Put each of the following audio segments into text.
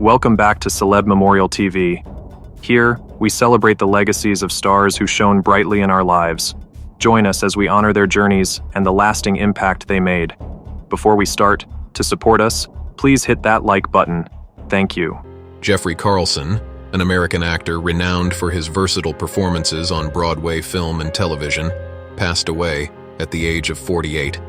Welcome back to CelebMemorialTV. Here, we celebrate the legacies of stars who shone brightly in our lives. Join us as we honor their journeys and the lasting impact they made. Before we start, to support us, please hit that like button. Thank you. Jeffrey Carlson, an American actor renowned for his versatile performances on Broadway film and television, passed away at the age of 48.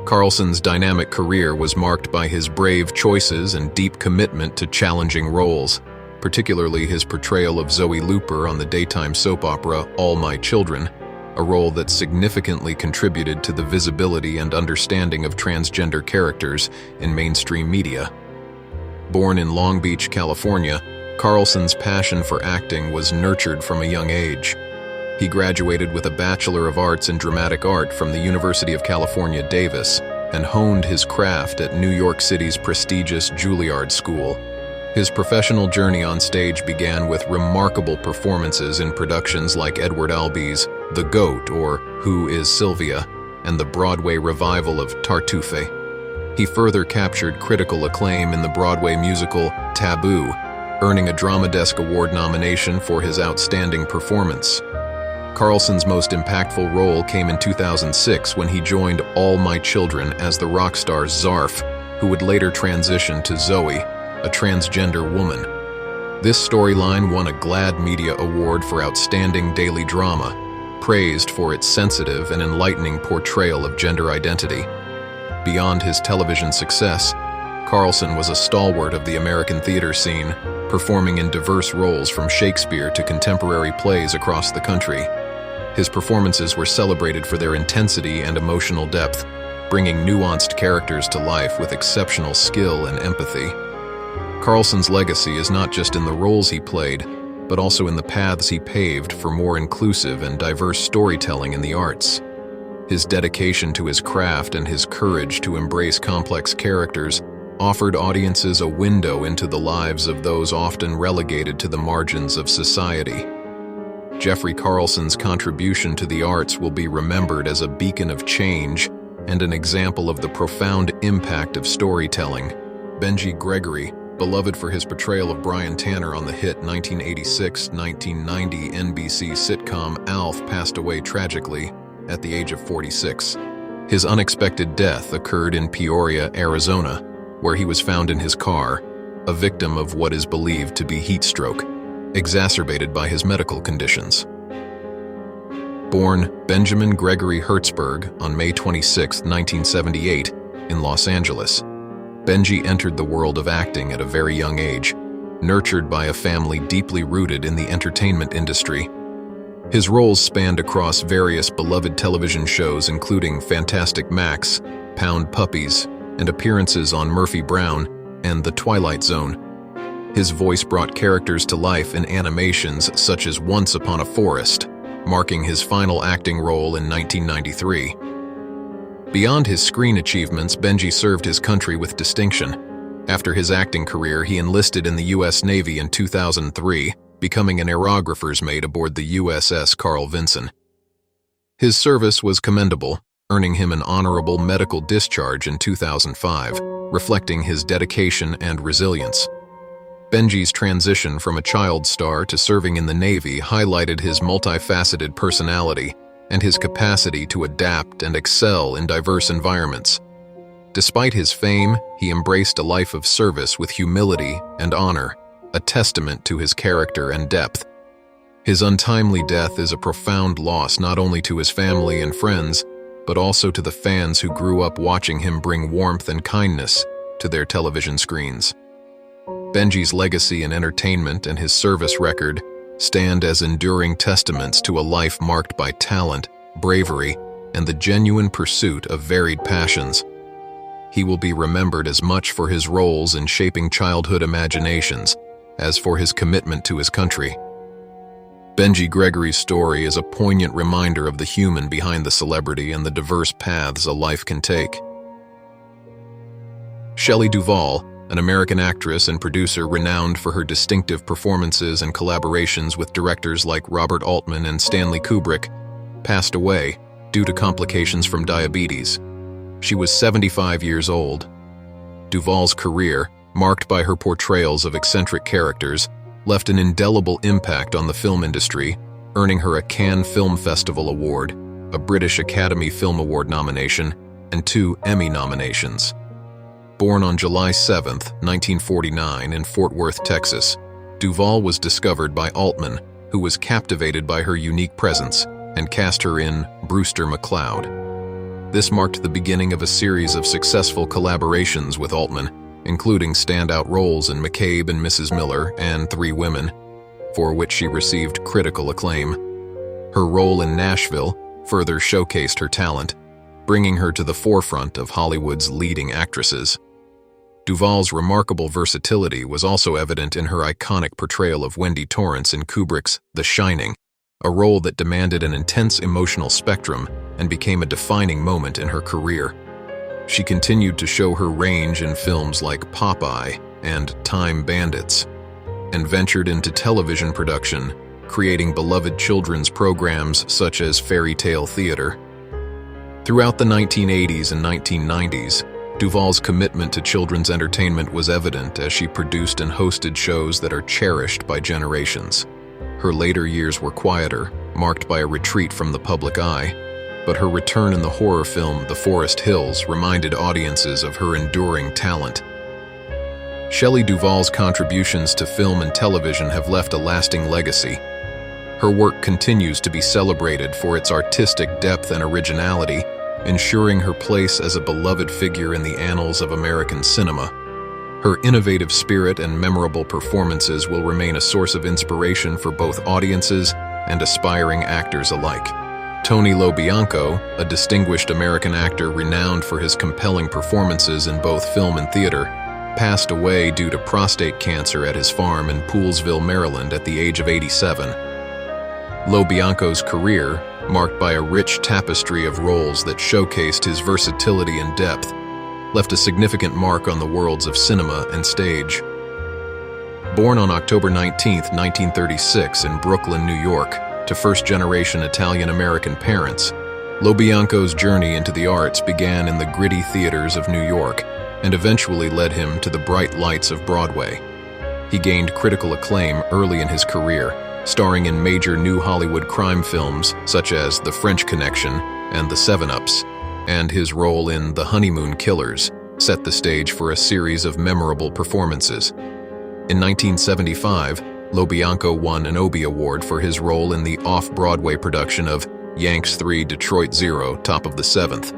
Carlson's dynamic career was marked by his brave choices and deep commitment to challenging roles, particularly his portrayal of Zoe Looper on the daytime soap opera All My Children, a role that significantly contributed to the visibility and understanding of transgender characters in mainstream media. Born in Long Beach, California, Carlson's passion for acting was nurtured from a young age. He graduated with a Bachelor of Arts in Dramatic Art from the University of California, Davis, and honed his craft at New York City's prestigious Juilliard School. His professional journey on stage began with remarkable performances in productions like Edward Albee's The Goat, or Who is Sylvia, and the Broadway revival of Tartuffe. He further captured critical acclaim in the Broadway musical Taboo, earning a Drama Desk Award nomination for his outstanding performance. Carlson's most impactful role came in 2006 when he joined All My Children as the rock star Zarf, who would later transition to Zoe, a transgender woman. This storyline won a GLAAD Media Award for Outstanding Daily Drama, praised for its sensitive and enlightening portrayal of gender identity. Beyond his television success, Carlson was a stalwart of the American theater scene, performing in diverse roles from Shakespeare to contemporary plays across the country. His performances were celebrated for their intensity and emotional depth, bringing nuanced characters to life with exceptional skill and empathy. Carlson's legacy is not just in the roles he played, but also in the paths he paved for more inclusive and diverse storytelling in the arts. His dedication to his craft and his courage to embrace complex characters offered audiences a window into the lives of those often relegated to the margins of society. Jeffrey Carlson's contribution to the arts will be remembered as a beacon of change and an example of the profound impact of storytelling. Benji Gregory, beloved for his portrayal of Brian Tanner on the hit 1986-1990 NBC sitcom ALF, passed away tragically at the age of 46. His unexpected death occurred in Peoria, Arizona, where he was found in his car, a victim of what is believed to be heat stroke, exacerbated by his medical conditions. Born Benjamin Gregory Hertzberg on May 26, 1978, in Los Angeles, Benji entered the world of acting at a very young age, nurtured by a family deeply rooted in the entertainment industry. His roles spanned across various beloved television shows including Fantastic Max, Pound Puppies, and appearances on Murphy Brown and The Twilight Zone. His voice brought characters to life in animations such as Once Upon a Forest, marking his final acting role in 1993. Beyond his screen achievements, Benji served his country with distinction. After his acting career, he enlisted in the U.S. Navy in 2003, becoming an aerographer's mate aboard the USS Carl Vinson. His service was commendable, earning him an honorable medical discharge in 2005, reflecting his dedication and resilience. Benji's transition from a child star to serving in the Navy highlighted his multifaceted personality and his capacity to adapt and excel in diverse environments. Despite his fame, he embraced a life of service with humility and honor, a testament to his character and depth. His untimely death is a profound loss not only to his family and friends, but also to the fans who grew up watching him bring warmth and kindness to their television screens. Benji's legacy in entertainment and his service record stand as enduring testaments to a life marked by talent, bravery, and the genuine pursuit of varied passions. He will be remembered as much for his roles in shaping childhood imaginations as for his commitment to his country. Benji Gregory's story is a poignant reminder of the human behind the celebrity and the diverse paths a life can take. Shelley Duvall, an American actress and producer renowned for her distinctive performances and collaborations with directors like Robert Altman and Stanley Kubrick, passed away due to complications from diabetes. She was 75 years old. Duvall's career, marked by her portrayals of eccentric characters, left an indelible impact on the film industry, earning her a Cannes Film Festival Award, a British Academy Film Award nomination, and 2 Emmy nominations. Born on July 7, 1949 in Fort Worth, Texas, Duvall was discovered by Altman, who was captivated by her unique presence and cast her in Brewster McCloud. This marked the beginning of a series of successful collaborations with Altman, including standout roles in McCabe and Mrs. Miller and 3 Women, for which she received critical acclaim. Her role in Nashville further showcased her talent, bringing her to the forefront of Hollywood's leading actresses. Duvall's remarkable versatility was also evident in her iconic portrayal of Wendy Torrance in Kubrick's The Shining, a role that demanded an intense emotional spectrum and became a defining moment in her career. She continued to show her range in films like Popeye and Time Bandits, and ventured into television production, creating beloved children's programs such as Fairy Tale Theater. Throughout the 1980s and 1990s, Duvall's commitment to children's entertainment was evident as she produced and hosted shows that are cherished by generations. Her later years were quieter, marked by a retreat from the public eye, but her return in the horror film The Forest Hills reminded audiences of her enduring talent. Shelley Duvall's contributions to film and television have left a lasting legacy. Her work continues to be celebrated for its artistic depth and originality, ensuring her place as a beloved figure in the annals of American cinema. Her innovative spirit and memorable performances will remain a source of inspiration for both audiences and aspiring actors alike. Tony LoBianco, a distinguished American actor renowned for his compelling performances in both film and theater, passed away due to prostate cancer at his farm in Poolesville, Maryland at the age of 87. LoBianco's career, marked by a rich tapestry of roles that showcased his versatility and depth, left a significant mark on the worlds of cinema and stage. Born on October 19, 1936 in Brooklyn, New York, to first-generation Italian-American parents, LoBianco's journey into the arts began in the gritty theaters of New York and eventually led him to the bright lights of Broadway. He gained critical acclaim early in his career, starring in major new Hollywood crime films such as The French Connection and The 7-Ups, and his role in The Honeymoon Killers set the stage for a series of memorable performances. In 1975, LoBianco won an Obie Award for his role in the off-Broadway production of Yanks 3 Detroit 0 Top of the Seventh.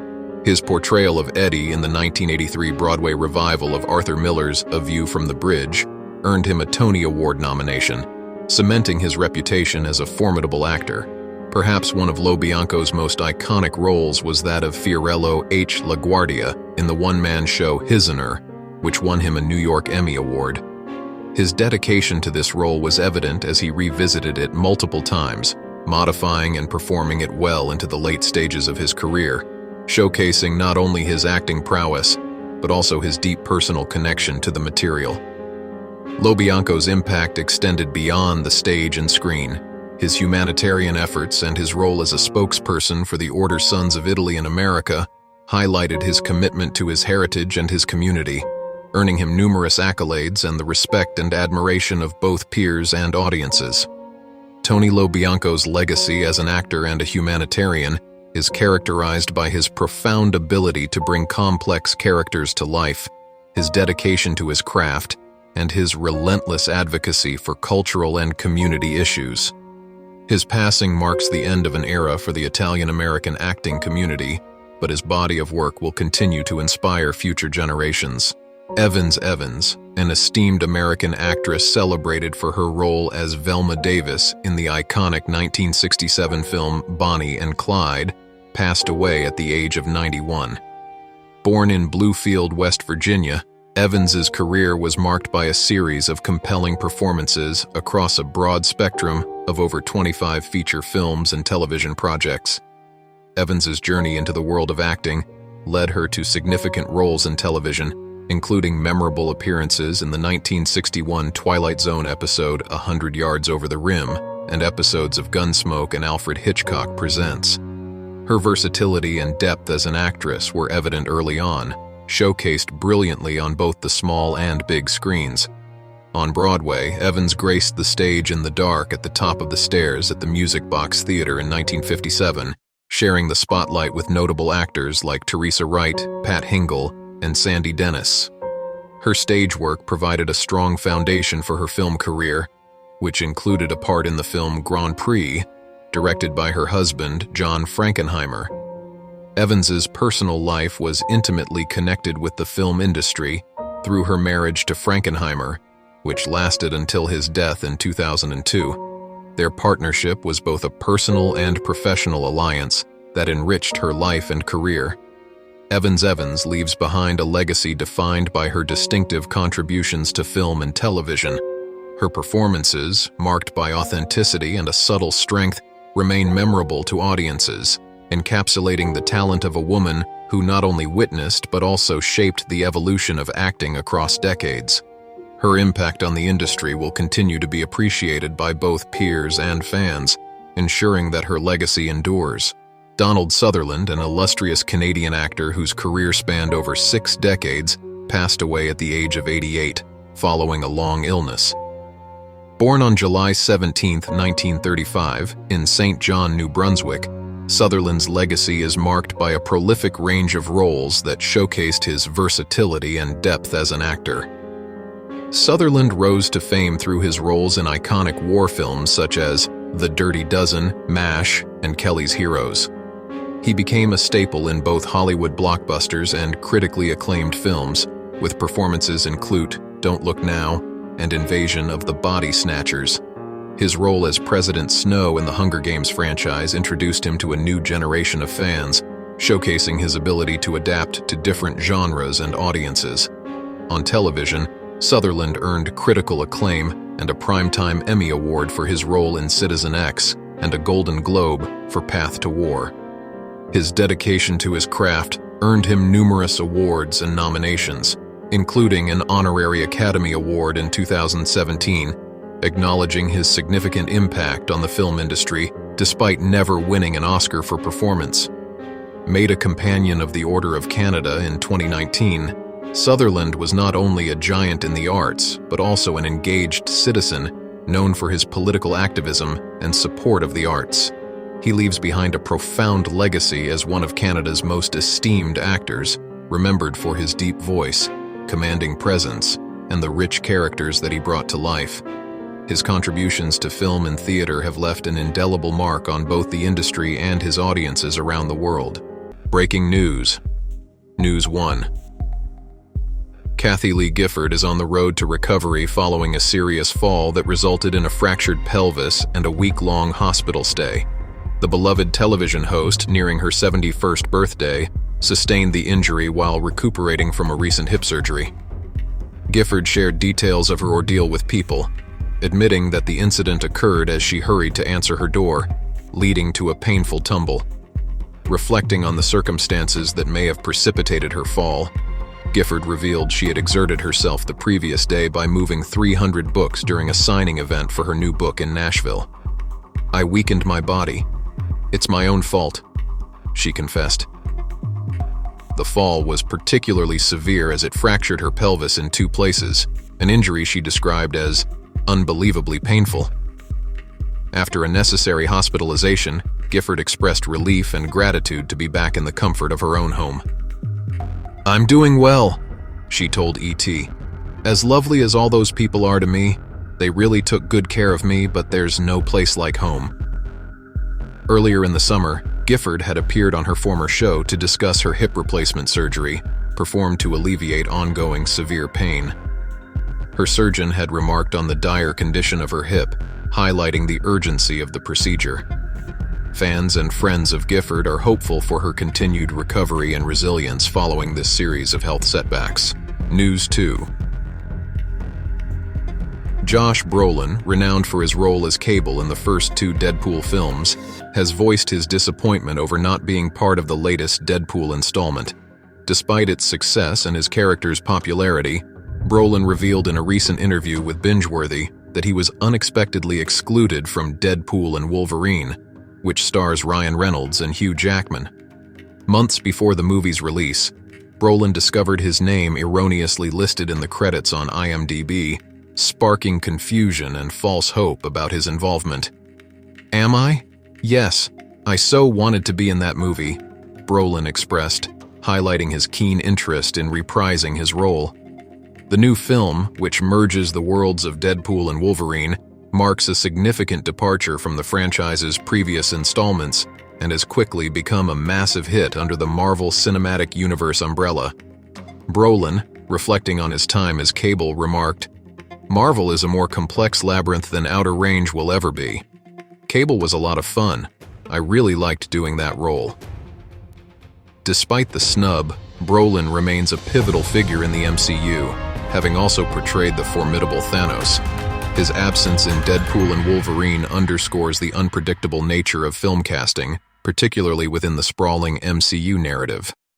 His portrayal of Eddie in the 1983 Broadway revival of Arthur Miller's A View from the Bridge earned him a Tony Award nomination, cementing his reputation as a formidable actor. Perhaps one of LoBianco's most iconic roles was that of Fiorello H. LaGuardia in the one-man show Prisoner, which won him a New York Emmy Award. His dedication to this role was evident as he revisited it multiple times, modifying and performing it well into the late stages of his career, showcasing not only his acting prowess, but also his deep personal connection to the material. LoBianco's impact extended beyond the stage and screen. His humanitarian efforts and his role as a spokesperson for the Order Sons of Italy in America highlighted his commitment to his heritage and his community, earning him numerous accolades and the respect and admiration of both peers and audiences. Tony LoBianco's legacy as an actor and a humanitarian is characterized by his profound ability to bring complex characters to life, his dedication to his craft, and his relentless advocacy for cultural and community issues. His passing marks the end of an era for the Italian-American acting community, but his body of work will continue to inspire future generations. Evans, an esteemed American actress celebrated for her role as Velma Davis in the iconic 1967 film Bonnie and Clyde, passed away at the age of 91. Born in Bluefield, West Virginia, Evans's career was marked by a series of compelling performances across a broad spectrum of over 25 feature films and television projects. Evans's journey into the world of acting led her to significant roles in television, including memorable appearances in the 1961 Twilight Zone episode 100 Yards Over the Rim and episodes of Gunsmoke and Alfred Hitchcock Presents. Her versatility and depth as an actress were evident early on, showcased brilliantly on both the small and big screens. On Broadway, Evans graced the stage in the dark at the top of the stairs at the Music Box Theater in 1957, sharing the spotlight with notable actors like Teresa Wright, Pat Hingle, and Sandy Dennis. Her stage work provided a strong foundation for her film career, which included a part in the film Grand Prix, directed by her husband, John Frankenheimer. Evans's personal life was intimately connected with the film industry through her marriage to Frankenheimer, which lasted until his death in 2002. Their partnership was both a personal and professional alliance that enriched her life and career. Evans leaves behind a legacy defined by her distinctive contributions to film and television. Her performances, marked by authenticity and a subtle strength, remain memorable to audiences, encapsulating the talent of a woman who not only witnessed but also shaped the evolution of acting across decades. Her impact on the industry will continue to be appreciated by both peers and fans, ensuring that her legacy endures. Donald Sutherland, an illustrious Canadian actor whose career spanned over 6 decades, passed away at the age of 88, following a long illness. Born on July 17, 1935, in St. John, New Brunswick, Sutherland's legacy is marked by a prolific range of roles that showcased his versatility and depth as an actor. Sutherland rose to fame through his roles in iconic war films such as The Dirty Dozen, MASH, and Kelly's Heroes. He became a staple in both Hollywood blockbusters and critically acclaimed films, with performances in Clute, Don't Look Now, and Invasion of the Body Snatchers. His role as President Snow in the Hunger Games franchise introduced him to a new generation of fans, showcasing his ability to adapt to different genres and audiences. On television, Sutherland earned critical acclaim and a Primetime Emmy Award for his role in Citizen X and a Golden Globe for Path to War. His dedication to his craft earned him numerous awards and nominations, including an Honorary Academy Award in 2017, acknowledging his significant impact on the film industry despite never winning an Oscar for performance. Made a Companion of the Order of Canada in 2019, Sutherland was not only a giant in the arts, but also an engaged citizen known for his political activism and support of the arts. He leaves behind a profound legacy as one of Canada's most esteemed actors, remembered for his deep voice, commanding presence, and the rich characters that he brought to life. His contributions to film and theater have left an indelible mark on both the industry and his audiences around the world. Breaking news. News 1. Kathie Lee Gifford is on the road to recovery following a serious fall that resulted in a fractured pelvis and a week-long hospital stay. The beloved television host, nearing her 71st birthday, sustained the injury while recuperating from a recent hip surgery. Gifford shared details of her ordeal with People, admitting that the incident occurred as she hurried to answer her door, leading to a painful tumble. Reflecting on the circumstances that may have precipitated her fall, Gifford revealed she had exerted herself the previous day by moving 300 books during a signing event for her new book in Nashville. "I weakened my body. It's my own fault," she confessed. The fall was particularly severe as it fractured her pelvis in 2 places, an injury she described as unbelievably painful. After a necessary hospitalization, Gifford expressed relief and gratitude to be back in the comfort of her own home. "I'm doing well," she told ET. "As lovely as all those people are to me, they really took good care of me, but there's no place like home." Earlier in the summer, Gifford had appeared on her former show to discuss her hip replacement surgery, performed to alleviate ongoing severe pain. Her surgeon had remarked on the dire condition of her hip, highlighting the urgency of the procedure. Fans and friends of Gifford are hopeful for her continued recovery and resilience following this series of health setbacks. News 2. Josh Brolin, renowned for his role as Cable in the first 2 Deadpool films, has voiced his disappointment over not being part of the latest Deadpool installment. Despite its success and his character's popularity, Brolin revealed in a recent interview with Bingeworthy that he was unexpectedly excluded from Deadpool and Wolverine, which stars Ryan Reynolds and Hugh Jackman. Months before the movie's release, Brolin discovered his name erroneously listed in the credits on IMDb, sparking confusion and false hope about his involvement. "Am I? Yes, I so wanted to be in that movie," Brolin expressed, highlighting his keen interest in reprising his role. The new film, which merges the worlds of Deadpool and Wolverine, marks a significant departure from the franchise's previous installments and has quickly become a massive hit under the Marvel Cinematic Universe umbrella. Brolin, reflecting on his time as Cable, remarked, "Marvel is a more complex labyrinth than Outer Range will ever be. Cable was a lot of fun. I really liked doing that role." Despite the snub, Brolin remains a pivotal figure in the MCU, having also portrayed the formidable Thanos. His absence in Deadpool and Wolverine underscores the unpredictable nature of film casting, particularly within the sprawling MCU narrative.